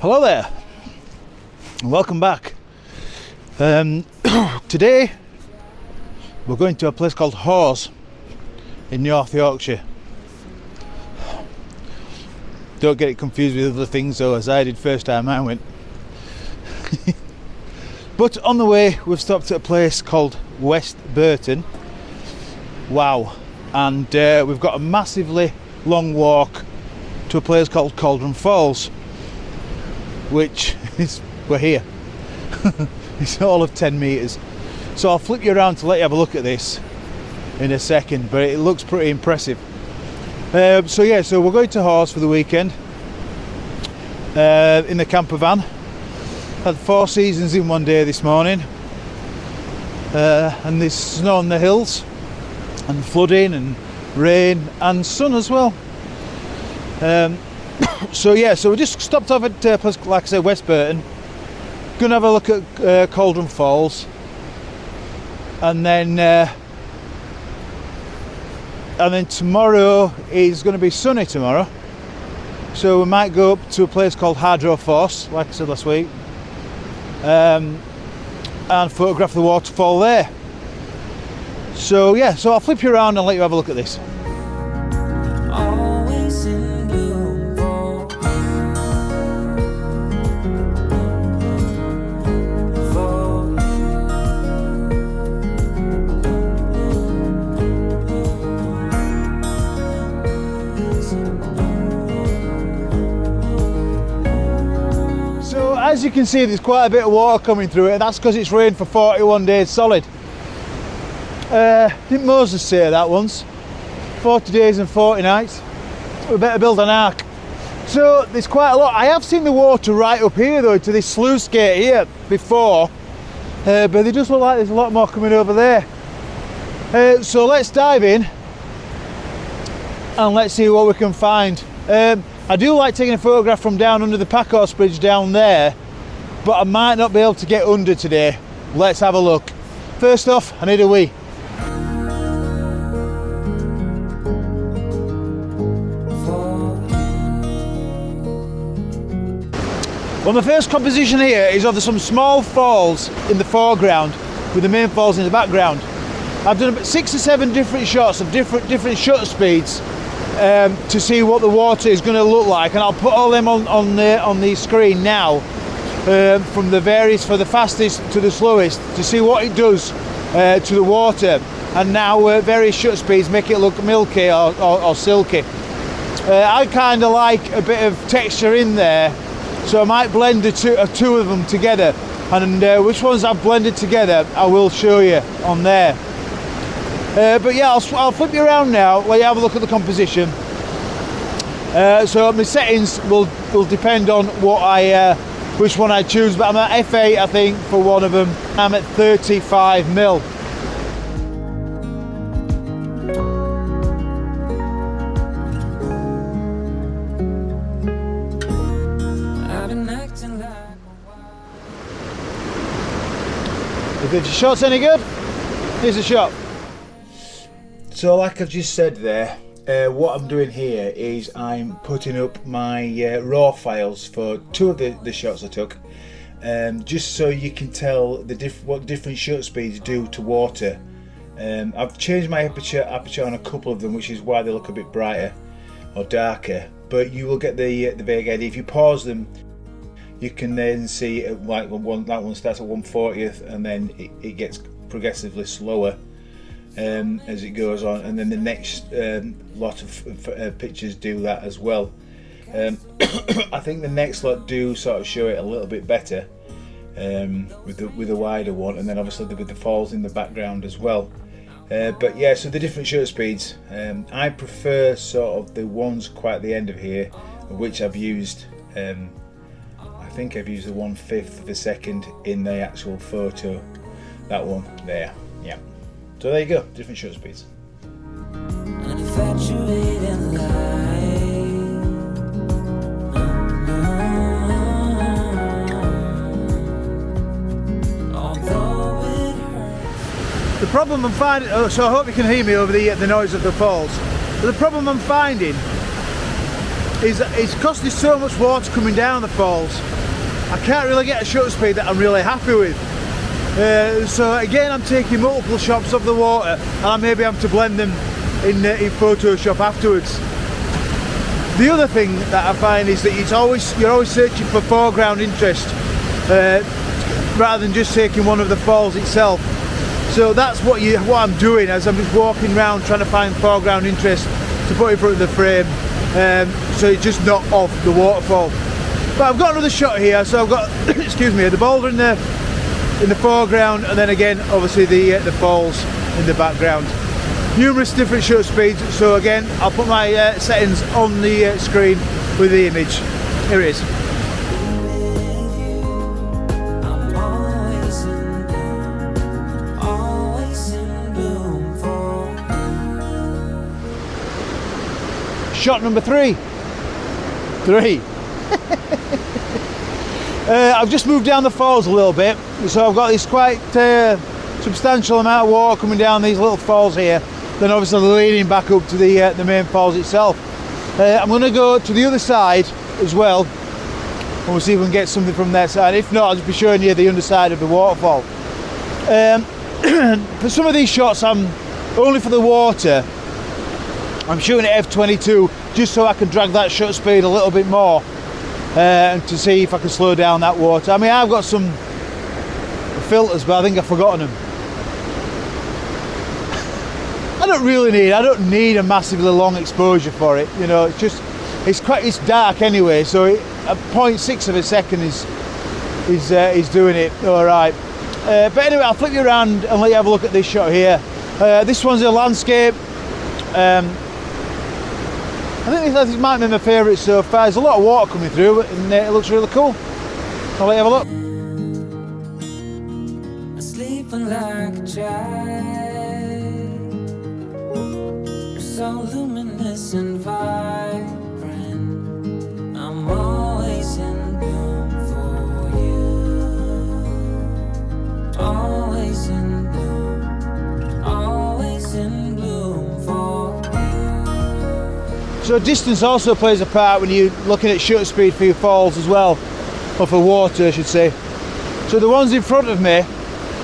Hello there, and welcome back. Today we're going to a place called Hardraw in North Yorkshire. Don't get it confused with other things though, as I did first time I went. But on the way we've stopped at a place called West Burton. Wow. And we've got a massively long walk to a place called Cauldron Falls, which is, we're here. It's all of 10 metres. So I'll flip you around to let you have a look at this in a second, but it looks pretty impressive. So we're going to Hardraw for the weekend in the camper van. Had 4 seasons in one day this morning, and there's snow on the hills and flooding and rain and sun as well. So we just stopped off at like I said, West Burton. Gonna have a look at Cauldron Falls, and then tomorrow is going to be sunny tomorrow, so we might go up to a place called Hardraw Falls, like I said last week, and photograph the waterfall there. So I'll flip you around and let you have a look at this. As you can see, there's quite a bit of water coming through it, and that's because it's rained for 41 days solid. Didn't Moses say that once? 40 days and 40 nights. We better build an ark. So there's quite a lot. I have seen the water right up here though, to this sluice gate here before, but they just look like there's a lot more coming over there. So let's dive in and let's see what we can find. I do like taking a photograph from down under the Packhorse Bridge down there, but I might not be able to get under today. Let's have a look. First off, I need a wee. Well, my first composition here is of some small falls in the foreground with the main falls in the background. I've done about 6 or 7 different shots of different shutter speeds to see what the water is going to look like, and I'll put all them on the screen now, from the various, for the fastest to the slowest, to see what it does to the water. And now various shutter speeds make it look milky or silky. I kind of like a bit of texture in there, so I might blend the two of them together, and which ones I've blended together I will show you on there. But yeah, I'll flip you around now, let you have a look at the composition. So my settings will depend on what which one I choose, but I'm at f8 I think for one of them. I'm at 35mm. If the shot's any good, here's a shot. So like I've just said there, what I'm doing here is I'm putting up my raw files for 2 of the shots I took, just so you can tell what different shutter speeds do to water. I've changed my aperture on a couple of them, which is why they look a bit brighter or darker, but you will get the vague idea. If you pause them, you can then see like that one starts at 1/40th, and then it gets progressively slower as it goes on, and then the next lot of pictures do that as well. I think the next lot do sort of show it a little bit better with the wider one, and then obviously with the falls in the background as well. But yeah, so the different shutter speeds, I prefer sort of the ones quite at the end of here, which I've used. I think I've used the 1/5 of a second in the actual photo. That one there, yeah. So there you go, different shutter speeds. The problem I'm finding, so I hope you can hear me over the noise of the falls. But the problem I'm finding is it's costing so much water coming down the falls. I can't really get a shutter speed that I'm really happy with. So again, I'm taking multiple shots of the water, and I maybe have to blend them in Photoshop afterwards. The other thing that I find is that you're always searching for foreground interest rather than just taking one of the falls itself. So that's what I'm doing, as I'm just walking around trying to find foreground interest to put in front of the frame, so it's just not of the waterfall. But I've got another shot here, so I've got excuse me, the boulder in the foreground, and then again obviously the falls in the background. Numerous different shutter speeds, so again I'll put my settings on the screen with the image. Here it is. Shot number three. I've just moved down the falls a little bit, so I've got this quite substantial amount of water coming down these little falls here, then obviously leading back up to the main falls itself. I'm going to go to the other side as well, and we'll see if we can get something from that side. If not, I'll just be showing you the underside of the waterfall. For some of these shots, I'm only for the water, I'm shooting at f22 just so I can drag that shutter speed a little bit more, and to see if I can slow down that water. I mean, I've got some filters, but I think I've forgotten them. I don't need a massively long exposure for it, you know. It's dark anyway, so a 0.6 of a second is doing it all right. But anyway, I'll flip you around and let you have a look at this shot here. This one's a landscape. I think this might be my favourite so far. There's a lot of water coming through, and it looks really cool. I'll let you have a look. Sleeping like a child, you're so luminous and vibrant. I'm always in bloom for you. Always in bloom, always in bloom for you. So distance also plays a part when you're looking at shutter speed for your falls as well, or for water I should say. So the ones in front of me,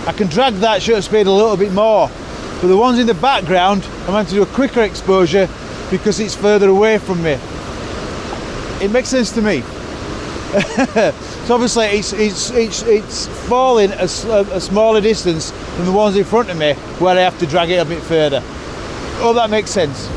I can drag that shutter speed a little bit more, but the ones in the background I'm having to do a quicker exposure because it's further away from me. It makes sense to me. So obviously it's falling a smaller distance than the ones in front of me where I have to drag it a bit further. Oh, that makes sense.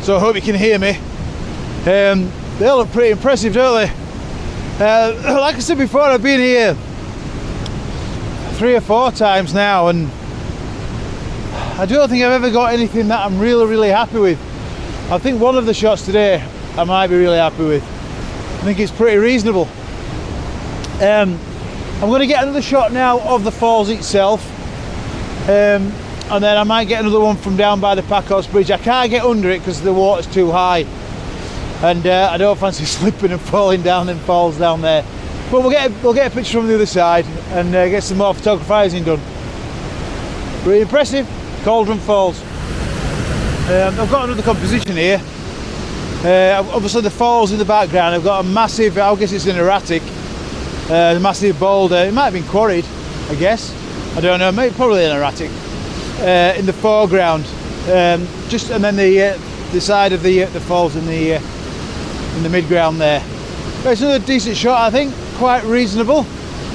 So I hope you can hear me. They look pretty impressive, don't they? Like I said before, I've been here 3 or 4 times now, and I don't think I've ever got anything that I'm really happy with. I think one of the shots today I might be really happy with. I think it's pretty reasonable. I'm going to get another shot now of the falls itself, and then I might get another one from down by the Packhorse Bridge. I can't get under it because the water's too high, and I don't fancy slipping and falling down them falls down there. But we'll get a picture from the other side and get some more photographizing done. Pretty impressive, Cauldron Falls. I've got another composition here. Obviously the falls in the background. I've got a massive, I guess it's an erratic, a massive boulder. It might have been quarried, I guess. I don't know, maybe probably an erratic. In the foreground, and then the side of the falls in the midground there. But it's another decent shot, I think, quite reasonable.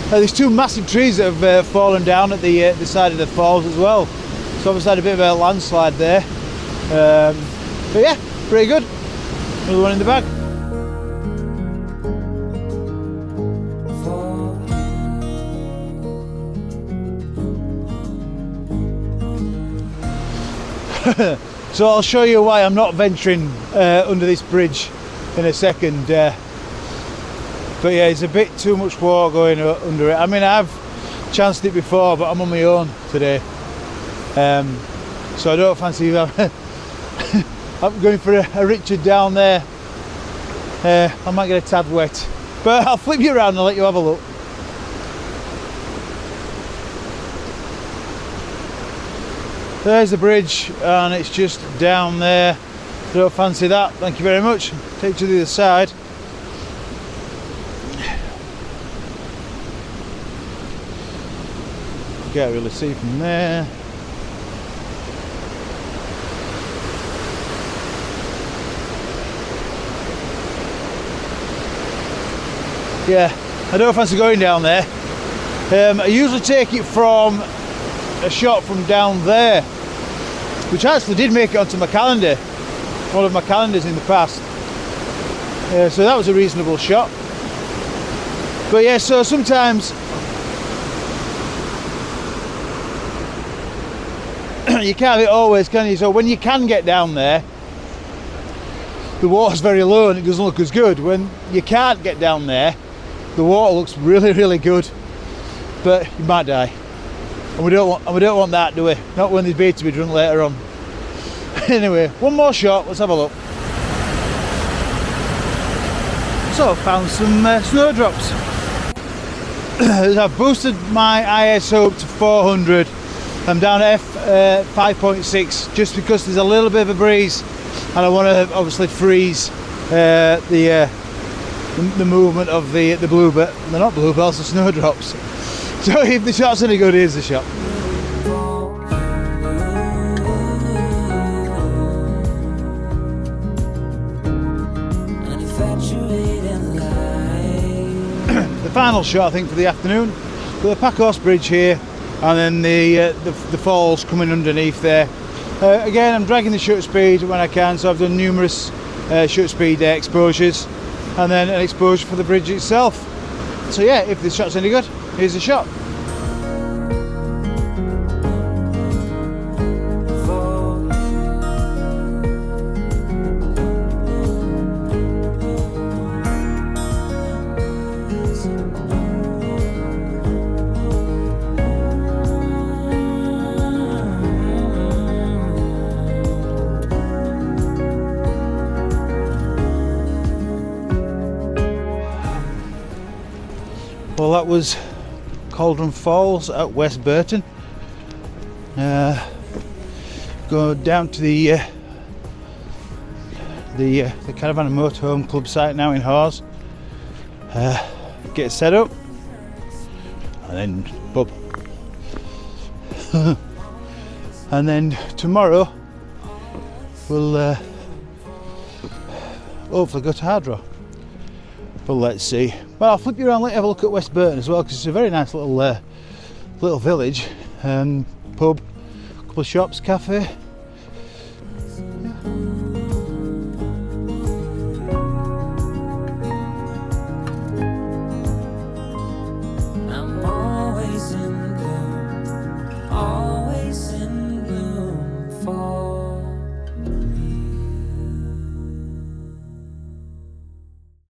There's 2 massive trees that have fallen down at the side of the falls as well, so obviously had a bit of a landslide there. But yeah, pretty good. Another one in the bag. So I'll show you why I'm not venturing under this bridge in a second. But yeah, it's a bit too much water going under it. I mean, I've chanced it before, but I'm on my own today. So I don't fancy I'm going for a Richard down there. I might get a tad wet. But I'll flip you around and let you have a look. There's the bridge, and it's just down there. I don't fancy that, thank you very much. Take you to the other side. Can't really see from there. Yeah, I don't fancy going down there. I usually take it from a shot from down there, which actually did make it onto my calendar, one of my calendars in the past. So that was a reasonable shot. But yeah, so sometimes you can't have it always, can you? So when you can get down there, the water's very low and it doesn't look as good. When you can't get down there, the water looks really, really good, but you might die. And we don't want that, do we? Not when there's beer to be drunk later on. Anyway, one more shot, let's have a look. So I found some snowdrops. I've boosted my ISO up to 400. I'm down at f5.6 just because there's a little bit of a breeze and I want to obviously freeze the movement of the bluebird. They're not bluebirds, they're snowdrops. So if the shot's any good, here's the shot. The final shot I think for the afternoon, the Packhorse Bridge here, and then the falls coming underneath there. Again, I'm dragging the shutter speed when I can, so I've done numerous shutter speed exposures, and then an exposure for the bridge itself. So yeah, if this shot's any good, here's the shot. Well, that was Cauldron Falls at West Burton. Go down to the Caravan and Motorhome Club site now in Hawes. Get set up, and then pub. And then tomorrow we'll hopefully go to Hardraw. But let's see. Well, I'll flip you around, let you have a look at West Burton as well, because it's a very nice little little village. Pub, a couple of shops, cafe.